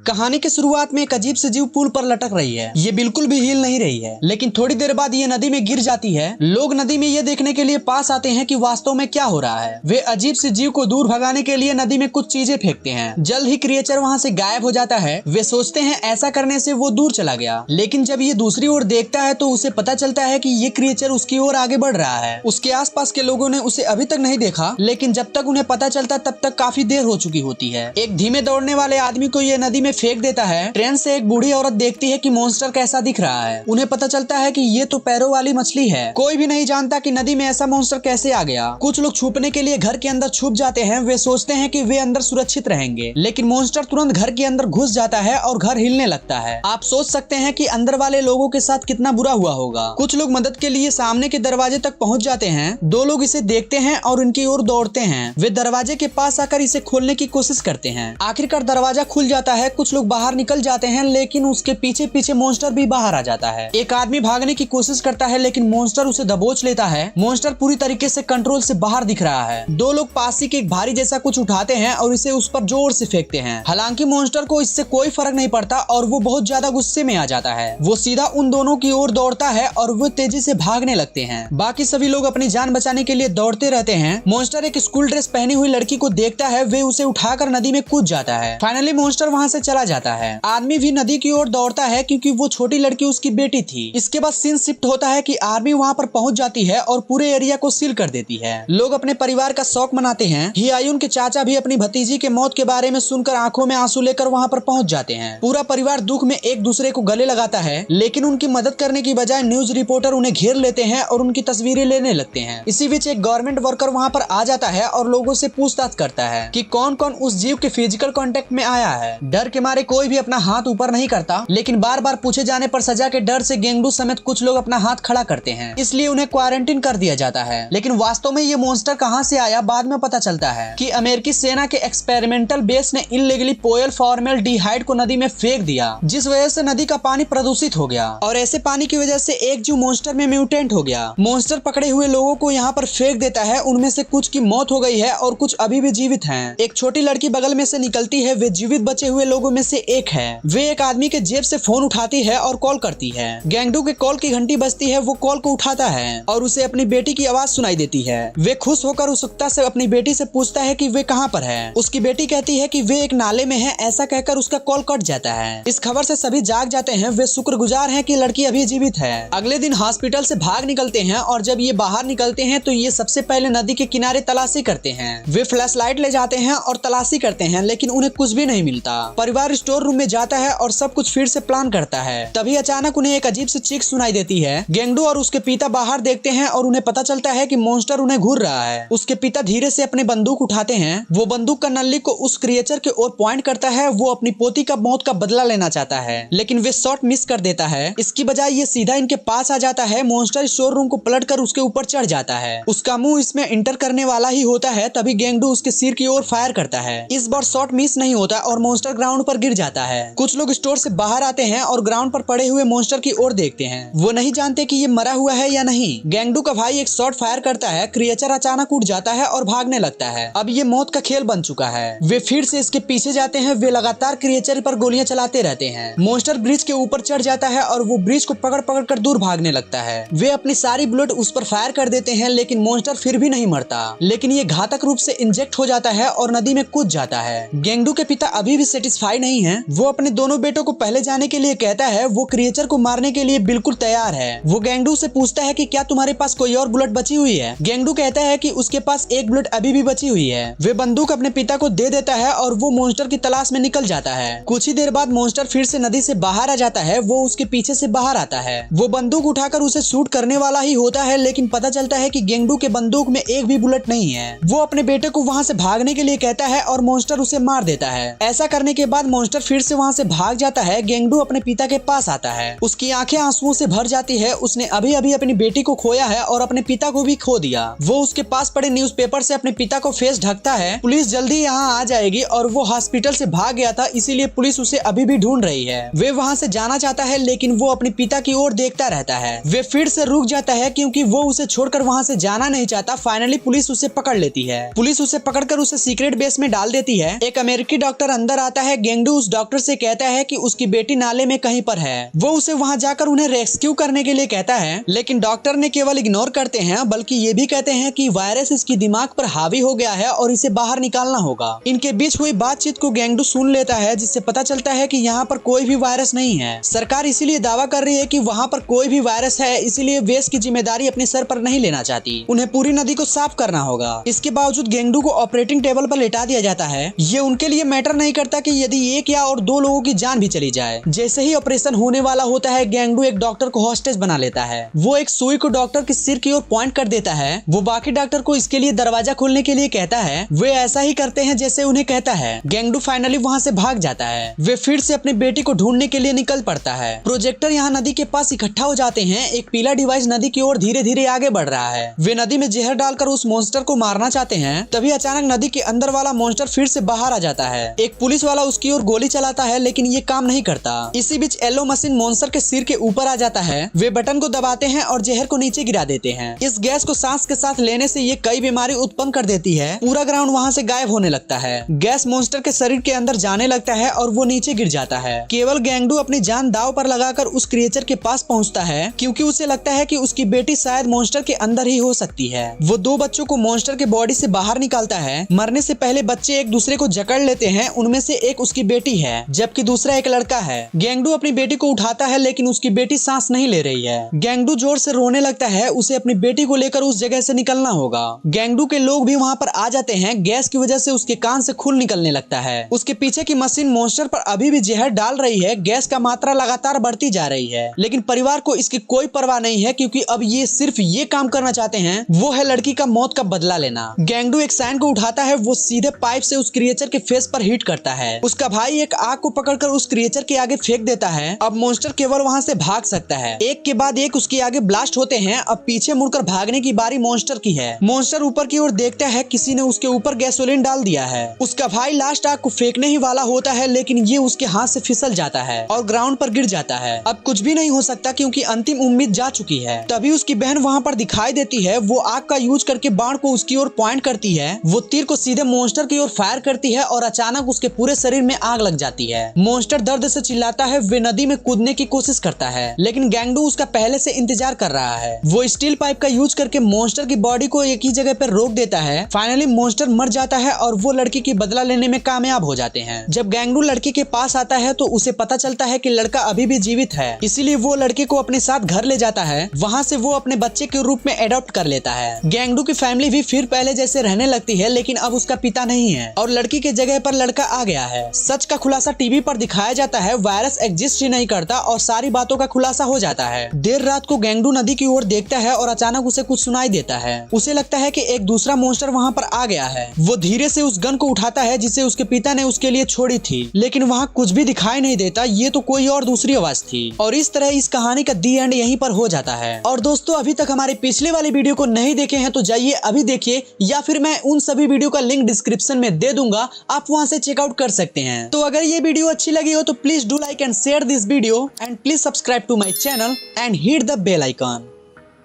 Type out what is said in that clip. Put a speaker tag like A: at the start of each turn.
A: कहानी के शुरुआत में एक अजीब से जीव पुल पर लटक रही है। ये बिल्कुल भी हिल नहीं रही है, लेकिन थोड़ी देर बाद ये नदी में गिर जाती है। लोग नदी में ये देखने के लिए पास आते हैं कि वास्तव में क्या हो रहा है। वे अजीब से जीव को दूर भगाने के लिए नदी में कुछ चीजें फेंकते हैं। जल्द ही क्रिएचर वहाँ से गायब हो जाता है। वे सोचते हैं ऐसा करने से वो दूर चला गया, लेकिन जब ये दूसरी ओर देखता है तो उसे पता चलता है कि ये क्रिएचर उसकी ओर आगे बढ़ रहा है। उसके आसपास के लोगों ने उसे अभी तक नहीं देखा, लेकिन जब तक उन्हें पता चलता तब तक काफी देर हो चुकी होती है। एक धीमे दौड़ने वाले आदमी को ये नदी में फेंक देता है। ट्रेन से एक बूढ़ी औरत देखती है कि मॉन्स्टर कैसा दिख रहा है। उन्हें पता चलता है कि ये तो पैरों वाली मछली है। कोई भी नहीं जानता कि नदी में ऐसा मॉन्स्टर कैसे आ गया। कुछ लोग छुपने के लिए घर के अंदर छुप जाते हैं। वे सोचते हैं कि वे अंदर सुरक्षित रहेंगे, लेकिन मॉन्स्टर तुरंत घर के अंदर घुस जाता है और घर हिलने लगता है। आप सोच सकते हैं कि अंदर वाले लोगों के साथ कितना बुरा हुआ होगा। कुछ लोग मदद के लिए सामने के दरवाजे तक पहुंच जाते हैं। दो लोग इसे देखते हैं और इनकी ओर दौड़ते हैं। वे दरवाजे के पास आकर इसे खोलने की कोशिश करते हैं। आखिरकार दरवाजा खुल जाता है। कुछ लोग बाहर निकल जाते हैं, लेकिन उसके पीछे पीछे मॉन्स्टर भी बाहर आ जाता है। एक आदमी भागने की कोशिश करता है, लेकिन मॉन्स्टर उसे दबोच लेता है। मॉन्स्टर पूरी तरीके से कंट्रोल से बाहर दिख रहा है। दो लोग पास ही के एक भारी जैसा कुछ उठाते हैं और इसे उस पर जोर से फेंकते हैं। हालांकि मॉन्स्टर को इससे कोई फर्क नहीं पड़ता और वो बहुत ज्यादा गुस्से में आ जाता है। वो सीधा उन दोनों की ओर दौड़ता है और वो तेजी से भागने लगते हैं। बाकी सभी लोग अपनी जान बचाने के लिए दौड़ते रहते हैं। मॉन्स्टर एक स्कूल ड्रेस पहनी हुई लड़की को देखता है। वे उसे उठाकर नदी में कूद जाता है। फाइनली मॉन्स्टर वहाँ से चला जाता है। आर्मी भी नदी की ओर दौड़ता है क्योंकि वो छोटी लड़की उसकी बेटी थी। इसके बाद सीन शिफ्ट होता है कि आर्मी वहाँ पर पहुँच जाती है और पूरे एरिया को सील कर देती है। लोग अपने परिवार का शौक मनाते हैं। हियायुन के चाचा भी अपनी भतीजी के मौत के बारे में सुनकर आंखों में आंसू लेकर वहाँ पर पहुँच जाते हैं। पूरा परिवार दुख में एक दूसरे को गले लगाता है, लेकिन उनकी मदद करने की बजाय न्यूज रिपोर्टर उन्हें घेर लेते हैं और उनकी तस्वीरें लेने लगते हैं। इसी बीच एक गवर्नमेंट वर्कर वहाँ पर आ जाता है और लोगों से पूछताछ करता है कि कौन कौन उस जीव के फिजिकल कांटेक्ट में आया है। डर के मारे कोई भी अपना हाथ ऊपर नहीं करता, लेकिन बार बार पूछे जाने पर सजा के डर से गेंगडू समेत कुछ लोग अपना हाथ खड़ा करते हैं। इसलिए उन्हें क्वारंटीन कर दिया जाता है। लेकिन वास्तव में ये मॉन्स्टर कहाँ से आया, बाद में पता चलता है कि अमेरिकी सेना के एक्सपेरिमेंटल बेस ने इल्लीगली पोयल फॉर्मेल्डिहाइड को नदी में फेंक दिया, जिस वजह से नदी का पानी प्रदूषित हो गया और ऐसे पानी की वजह से एक जीव मॉन्स्टर में म्यूटेंट हो गया। मॉन्स्टर पकड़े हुए लोगों को यहाँ पर फेंक देता है। उनमें से कुछ की मौत हो गई है और कुछ अभी भी जीवित हैं। एक छोटी लड़की बगल में से निकलती है। वे जीवित बचे हुए लोगों में से एक है। वे एक आदमी के जेब से फोन उठाती है और कॉल करती है। गेंगडू के कॉल की घंटी बजती है। वो कॉल को उठाता है और उसे अपनी बेटी की आवाज सुनाई देती है। वे खुश होकर उत्सुकता से अपनी बेटी से पूछता है कि वे कहाँ पर है। उसकी बेटी कहती है कि वे एक नाले में है। ऐसा कहकर उसका कॉल कट जाता है। इस खबर से सभी जाग जाते हैं। वे शुक्रगुजार हैं कि लड़की अभी जीवित है। अगले दिन हॉस्पिटल से भाग निकलते हैं और जब ये बाहर निकलते हैं तो ये सबसे पहले नदी के किनारे तलाशी करते हैं। वे फ्लैश लाइट ले जाते हैं और तलाशी करते हैं, लेकिन उन्हें कुछ भी नहीं मिलता। परिवार स्टोर रूम में जाता है और सब कुछ फिर से प्लान करता है। तभी अचानक उन्हें एक अजीब सी चीख सुनाई देती है। गेंगडू और उसके पिता बाहर देखते हैं और उन्हें पता चलता है कि मॉन्स्टर उन्हें घूर रहा है। उसके पिता धीरे से अपने बंदूक उठाते हैं। वो बंदूक का नल्ली को उस क्रिएचर के ओर पॉइंट करता है। वो अपनी पोती का मौत का बदला लेना चाहता है, लेकिन वे शॉट मिस कर देता है। इसकी बजाय ये सीधा इनके पास आ जाता है। मॉन्स्टर स्टोर रूम को पलट कर उसके ऊपर चढ़ जाता है। उसका मुंह इसमें इंटर करने वाला ही होता है। तभी गेंगडू उसके सिर की ओर फायर करता है। इस बार शॉट मिस नहीं होता और मॉन्स्टर ग्राउंड पर गिर जाता है। कुछ लोग स्टोर से बाहर आते हैं और ग्राउंड पर पड़े हुए मॉन्स्टर की ओर देखते हैं। वो नहीं जानते कि ये मरा हुआ है या नहीं। गेंगडू का भाई एक शॉट फायर करता है। क्रिएचर अचानक उठ जाता है और भागने लगता है। अब ये मौत का खेल बन चुका है। वे फिर से इसके पीछे जाते हैं। वे लगातार क्रिएचर पर गोलियां चलाते रहते हैं। मॉन्स्टर ब्रिज के ऊपर चढ़ जाता है और वो ब्रिज को पकड़ पकड़ कर दूर भागने लगता है। वे अपनी सारी बुलेट उस पर फायर कर देते हैं, लेकिन मॉन्स्टर फिर भी नहीं मरता। लेकिन ये घातक रूप से इंजेक्ट हो जाता है और नदी में कूद जाता है। गेंगडू के पिता अभी भी सेटिस्फाई नहीं है। वो अपने दोनों बेटों को पहले जाने के लिए कहता है। वो क्रिएचर को मारने के लिए बिल्कुल तैयार है। वो गेंगडू से पूछता है कि क्या तुम्हारे पास कोई और बुलेट बची हुई है। गेंगडू कहता है कि उसके पास एक बुलेट अभी भी बची हुई है। वे बंदूक अपने पिता को दे देता है और वो मॉन्स्टर की तलाश में निकल जाता है। कुछ ही देर बाद मॉन्स्टर फिर से नदी से बाहर आ जाता है। वो उसके पीछे से बाहर आता है। वो बंदूक उठाकर उसे शूट करने वाला ही होता है, लेकिन पता चलता है कि गेंगडू के बंदूक में एक भी बुलेट नहीं है। वो अपने बेटे को वहाँ से भागने के लिए कहता है और मॉन्स्टर उसे मार देता है। ऐसा करने के बाद मॉन्स्टर फिर से वहाँ से भाग जाता है। गेंगडू अपने पिता के पास आता है। उसकी आंखें आंसुओं से भर जाती है। उसने अभी अभी अपनी बेटी को खोया है और अपने पिता को भी खो दिया। वो उसके पास पड़े न्यूज़पेपर से अपने पिता को फेस ढकता है। पुलिस जल्दी यहाँ आ जाएगी और वो हॉस्पिटल से भाग गया था, इसीलिए पुलिस उसे अभी भी ढूंढ रही है। वे वहाँ से जाना चाहता है, लेकिन वो अपने पिता की ओर देखता रहता है। वे फिर से रुक जाता है क्योंकि वो उसे छोड़कर वहाँ से जाना नहीं चाहता। फाइनली पुलिस उसे पकड़ लेती है। पुलिस उसे पकड़कर उसे सीक्रेट बेस में डाल देती है। एक अमेरिकी डॉक्टर अंदर आता है। गेंगडू उस डॉक्टर से कहता है कि उसकी बेटी नाले में कहीं पर है। वो उसे वहां जाकर उन्हें रेस्क्यू करने के लिए कहता है, लेकिन डॉक्टर ने केवल इग्नोर करते हैं, बल्कि ये भी कहते हैं कि वायरस इसकी दिमाग पर हावी हो गया है और इसे बाहर निकालना होगा। इनके बीच हुई बातचीत को गेंगडू सुन लेता है, जिससे पता चलता है कि यहाँ पर कोई भी वायरस नहीं है। सरकार इसीलिए दावा कर रही है कि वहाँ पर कोई भी वायरस है, इसीलिए वे इसकी जिम्मेदारी अपने सर पर नहीं लेना चाहती। उन्हें पूरी नदी को साफ करना होगा। इसके बावजूद गेंगडू को ऑपरेटिंग टेबल पर लेटा दिया जाता है। ये उनके लिए मैटर नहीं करता कि यदि एक या और दो लोगों की जान भी चली जाए। जैसे ही ऑपरेशन होने वाला होता है, गेंगडू एक डॉक्टर को हॉस्टेज बना लेता है। वो एक सुई को डॉक्टर के सिर की ओर पॉइंट कर देता है। वो बाकी डॉक्टर को इसके लिए दरवाजा खोलने के लिए कहता है। वे ऐसा ही करते हैं जैसे उन्हें कहता है। गेंगडू फाइनली वहाँ से भाग जाता है। वे फिर से अपनी बेटी को ढूंढने के लिए निकल पड़ता है। प्रोजेक्टर यहाँ नदी के पास इकट्ठा हो जाते हैं। एक पीला डिवाइस नदी की ओर धीरे धीरे आगे बढ़ रहा है। वे नदी में जहर डालकर उस मॉन्स्टर को मारना चाहते हैं। तभी अचानक नदी के अंदर वाला मॉन्स्टर फिर से बाहर आ जाता है। एक पुलिस वाला उसकी ओर गोली चलाता है, लेकिन ये काम नहीं करता। इसी बीच येलो मशीन मॉन्स्टर के सिर के ऊपर आ जाता है। वे बटन को दबाते हैं और जहर को नीचे गिरा देते हैं। इस गैस को सांस के साथ लेने से ये कई बीमारी उत्पन्न कर देती है। पूरा ग्राउंड वहाँ से गायब होने लगता है। गैस मॉन्स्टर के शरीर के अंदर जाने लगता है और वो नीचे गिर जाता है। केवल गेंगडू अपनी जान दाव पर लगाकर उस क्रिएचर के पास पहुँचता है, क्योंकि उसे लगता है कि उसकी बेटी शायद मॉन्स्टर के अंदर ही हो सकती है। वो दो बच्चों को मॉन्स्टर के बॉडी से बाहर निकालता है। मरने से पहले बच्चे एक दूसरे को जकड़ लेते हैं। उनमें से एक उसकी बेटी है, जबकि दूसरा एक लड़का है। गेंगडू अपनी बेटी को उठाता है, लेकिन उसकी बेटी सांस नहीं ले रही है। गेंगडू जोर से रोने लगता है। उसे अपनी बेटी को लेकर उस जगह से निकलना होगा। गेंगडू के लोग भी वहाँ पर आ जाते हैं। गैस की वजह से उसके कान से खून निकलने लगता है। उसके पीछे की मशीन मॉन्स्टर पर अभी भी जहर डाल रही है। गैस का मात्रा लगातार बढ़ती जा रही है, लेकिन परिवार को इसकी कोई परवाह नहीं है, क्योंकि अब ये सिर्फ ये काम करना चाहते हैं, वो है लड़की का मौत का बदला लेना। गेंगडू एक सैंड को उठाता है। वो सीधे पाइप से उस क्रिएचर के फेस पर हिट करता है। उसका भाई एक आग को पकड़कर उस क्रिएचर के आगे फेंक देता है। अब मॉन्स्टर केवल वहाँ से भाग सकता है। एक के बाद एक उसके आगे ब्लास्ट होते हैं। अब पीछे मुड़कर भागने की बारी मॉन्स्टर की है। मॉन्स्टर ऊपर की ओर देखता है, किसी ने उसके ऊपर गैसोलीन डाल दिया है। उसका भाई लास्ट आग को फेंकने ही वाला होता है, लेकिन ये उसके हाथ से फिसल जाता है और ग्राउंड पर गिर जाता है। अब कुछ भी नहीं हो सकता, क्योंकि अंतिम उम्मीद जा चुकी है। तभी उसकी बहन वहाँ पर दिखाई देती है। वो आग का यूज करके बाण को उसकी ओर पॉइंट करती है। वो तीर को सीधे मॉन्स्टर की ओर फायर करती है और अचानक उसके पूरे शरीर में आग लग जाती है। मॉन्स्टर दर्द से चिल्लाता है। वे नदी में कूदने की कोशिश करता है, लेकिन गेंगडू उसका पहले से इंतजार कर रहा है। वो स्टील पाइप का यूज करके मॉन्स्टर की बॉडी को एक ही जगह पर रोक देता है। फाइनली मॉन्स्टर मर जाता है और वो लड़की की बदला लेने में कामयाब हो जाते हैं। जब गेंगडू लड़की के पास आता है तो उसे पता चलता है कि लड़का अभी भी जीवित है, इसीलिए वो लड़के को अपने साथ घर ले जाता है। वहाँ से वो अपने बच्चे के रूप में एडॉप्ट कर लेता है। गेंगडू की फैमिली भी फिर पहले जैसे रहने लगती है, लेकिन अब उसका पिता नहीं है और लड़की के जगह पर लड़का आ गया है। सच का खुलासा टीवी पर दिखाया जाता है। वायरस एग्जिस्ट ही नहीं करता और सारी बातों का खुलासा हो जाता है। देर रात को गेंगडू नदी की ओर देखता है और अचानक उसे कुछ सुनाई देता है। उसे लगता है कि एक दूसरा मॉन्स्टर वहाँ पर आ गया है। वो धीरे से उस गन को उठाता है जिसे उसके पिता ने उसके लिए छोड़ी थी, लेकिन वहाँ कुछ भी दिखाई नहीं देता। ये तो कोई और दूसरी आवाज थी। और इस तरह इस कहानी का दी एंड यहीं पर हो जाता है। और दोस्तों, अभी तक हमारे पिछले वाली वीडियो को नहीं देखे हैं तो जाइए अभी देखिए, या फिर मैं उन सभी वीडियो का लिंक डिस्क्रिप्शन में दे दूंगा, आप वहां से चेकआउट कर सकते हैं। तो अगर ये वीडियो अच्छी लगी हो तो please do like and share this video and please subscribe to my channel and hit the bell icon.